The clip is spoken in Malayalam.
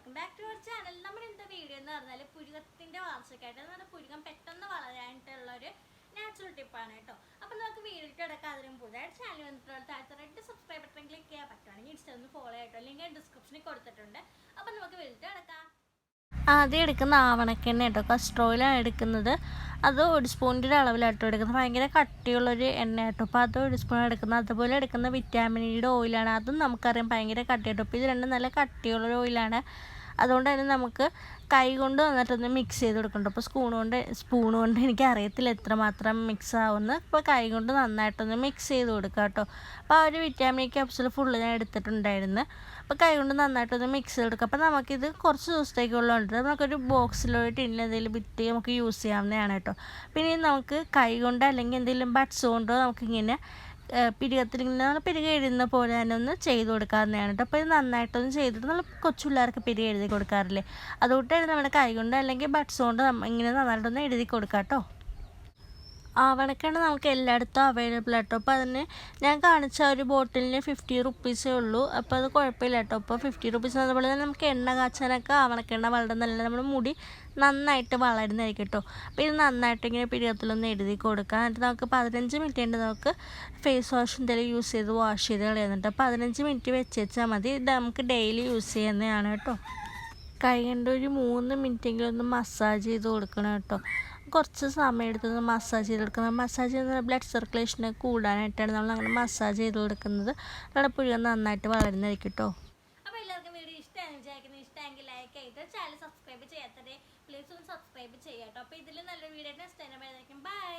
Welcome back to our channel. നമ്മുടെ ഇന്നത്തെ വീഡിയോ എന്ന് പറഞ്ഞാൽ പുരുകത്തിൻ്റെ വളർച്ചയ്ക്കായിട്ട് നമ്മുടെ പുരുകം പെട്ടെന്ന് വളരാനായിട്ടുള്ളൊരു നാച്ചുറൽ ടിപ്പാണ് കേട്ടോ. അപ്പോൾ നമുക്ക് വീഡിയോ കിടക്കാം. അതിനും പുതുതായിട്ട് ചാനൽ വന്നിട്ടുള്ള താഴത്തെ റെഡ് സബ്സ്ക്രൈബ് ബട്ടൺ ക്ലിക്ക് ചെയ്യാൻ പറ്റുവാണെങ്കിൽ ഇൻസ്റ്റ ഒന്ന് ഫോളോ ആയിട്ടോ. ലിങ്ക് ഡിസ്ക്രിപ്ഷനിൽ കൊടുത്തിട്ടുണ്ട്. അപ്പോൾ നമുക്ക് വീഡിയോ കിടക്കാം. ആദ്യം എടുക്കുന്ന ആവണക്കെണ്ണ കേട്ടോ, കസ്റ്റർ ഓയിലാണ് എടുക്കുന്നത്. അത് 1 സ്പൂണിൻ്റെ അളവിലാട്ടോ എടുക്കുന്നത്. ഭയങ്കര കട്ടിയുള്ളൊരു എണ്ണ കേട്ടോ. അപ്പോൾ അത് 1 സ്പൂൺ എടുക്കുന്നത്. അതുപോലെ എടുക്കുന്ന വിറ്റാമിൻ ഇയുടെ ഓയിലാണ്. അതും നമുക്കറിയാം ഭയങ്കര കട്ടി കേട്ടോ. അപ്പോൾ ഇത് രണ്ടും നല്ല കട്ടിയുള്ളൊരു ഓയിലാണ്. അതുകൊണ്ട് തന്നെ നമുക്ക് കൈ കൊണ്ട് വന്നിട്ടൊന്ന് മിക്സ് ചെയ്ത് കൊടുക്കണ്ട. അപ്പോൾ സ്പൂൺ കൊണ്ട് എനിക്ക് അറിയത്തില്ല എത്രമാത്രം മിക്സ് ആവുമെന്ന്. അപ്പോൾ കൈ കൊണ്ട് നന്നായിട്ടൊന്ന് മിക്സ് ചെയ്ത് കൊടുക്കുക കേട്ടോ. അപ്പോൾ ആ ഒരു വിറ്റാമിൻ ക്യാപ്സുൽ ഫുള്ള് ഞാൻ എടുത്തിട്ടുണ്ടായിരുന്നു. അപ്പോൾ കൈ കൊണ്ട് നന്നായിട്ടൊന്ന് മിക്സ് ചെയ്ത് കൊടുക്കുക. അപ്പോൾ നമുക്കിത് കുറച്ച് ദിവസത്തേക്കുള്ളതുണ്ട്. നമുക്കൊരു ബോക്സിലോ ടിന്നിൽ എന്തെങ്കിലും വിറ്റ് നമുക്ക് യൂസ് ചെയ്യാവുന്നതാണ് കേട്ടോ. പിന്നെ നമുക്ക് കൈ കൊണ്ട് അല്ലെങ്കിൽ എന്തെങ്കിലും ബഡ്സ് കൊണ്ടോ നമുക്കിങ്ങനെ പിരികത്തിലിങ്ങനെ പിരിക എഴുതുന്ന പോലെ തന്നെ ഒന്ന് ചെയ്ത് കൊടുക്കാവുന്നതാണ് കേട്ടോ. അപ്പോൾ ഇത് നന്നായിട്ടൊന്ന് ചെയ്തിട്ട് നമ്മൾ കൊച്ചു പിള്ളേർക്ക് പിരിക എഴുതി കൊടുക്കാറില്ലേ, അതുകൊണ്ട് തന്നെ നമ്മുടെ കൈ കൊണ്ട് അല്ലെങ്കിൽ ബഡ്സ് കൊണ്ട് ഇങ്ങനെ നന്നായിട്ടൊന്ന് എഴുതി കൊടുക്കാം കേട്ടോ. ആവണക്കെണ്ണ നമുക്ക് എല്ലായിടത്തും അവൈലബിൾ ആട്ടോ. അപ്പോൾ അതിന് ഞാൻ കാണിച്ച ഒരു ബോട്ടിലിന് 50 റുപ്പീസേ ഉള്ളൂ. അപ്പോൾ അത് കുഴപ്പമില്ല കേട്ടോ. അപ്പോൾ 50 റുപ്പീസ് അതുപോലെ തന്നെ നമുക്ക് എണ്ണ കാച്ചാനൊക്കെ ആവണക്കെണ്ണ വളരെ നല്ല നമ്മുടെ മുടി നന്നായിട്ട് വളരുന്നതായിരിക്കും കേട്ടോ. അപ്പോൾ ഇത് നന്നായിട്ട് ഇങ്ങനെ പിരികത്തിലൊന്ന് എഴുതി കൊടുക്കുക. എന്നിട്ട് നമുക്ക് 15 മിനിറ്റ് ഉണ്ട് നമുക്ക് ഫേസ് വാഷ് എന്തെങ്കിലും യൂസ് ചെയ്ത് വാഷ് ചെയ്ത് കളയുന്നുണ്ട്. 15 മിനിറ്റ് വെച്ചാൽ മതി. ഇത് നമുക്ക് ഡെയിലി യൂസ് ചെയ്യുന്നതാണ് കേട്ടോ. കൈ കൊണ്ട് ഒരു 3 മിനിറ്റെങ്കിലും ഒന്ന് മസാജ് ചെയ്ത് കൊടുക്കണം കേട്ടോ. കുറച്ച് സമയം എടുത്തൊന്ന് മസാജ് ചെയ്ത് കൊടുക്കുന്നത്. മസാജ് ചെയ്യുന്നത് ബ്ലഡ് സർക്കുലേഷനെ കൂടാനായിട്ടാണ് നമ്മൾ അങ്ങനെ മസാജ് ചെയ്ത് കൊടുക്കുന്നത്. നമ്മുടെ പുരുകം നന്നായിട്ട് വളരുന്നതായിരിക്കും കേട്ടോ. അപ്പോൾ എല്ലാവർക്കും വീഡിയോ ഇഷ്ടമാണെന്ന് വിചാരിക്കുന്നത്. ഇഷ്ടമെങ്കിൽ ലൈക്ക് ചെയ്തിട്ട് ചാനൽ സബ്സ്ക്രൈബ് ചെയ്യാത്തത് പ്ലീസ് ഒന്ന് സബ്സ്ക്രൈബ് ചെയ്യാം കേട്ടോ. അപ്പോൾ ഇതിൽ നല്ല വീഡിയോ നെക്സ്റ്റ് ടൈം ബൈ.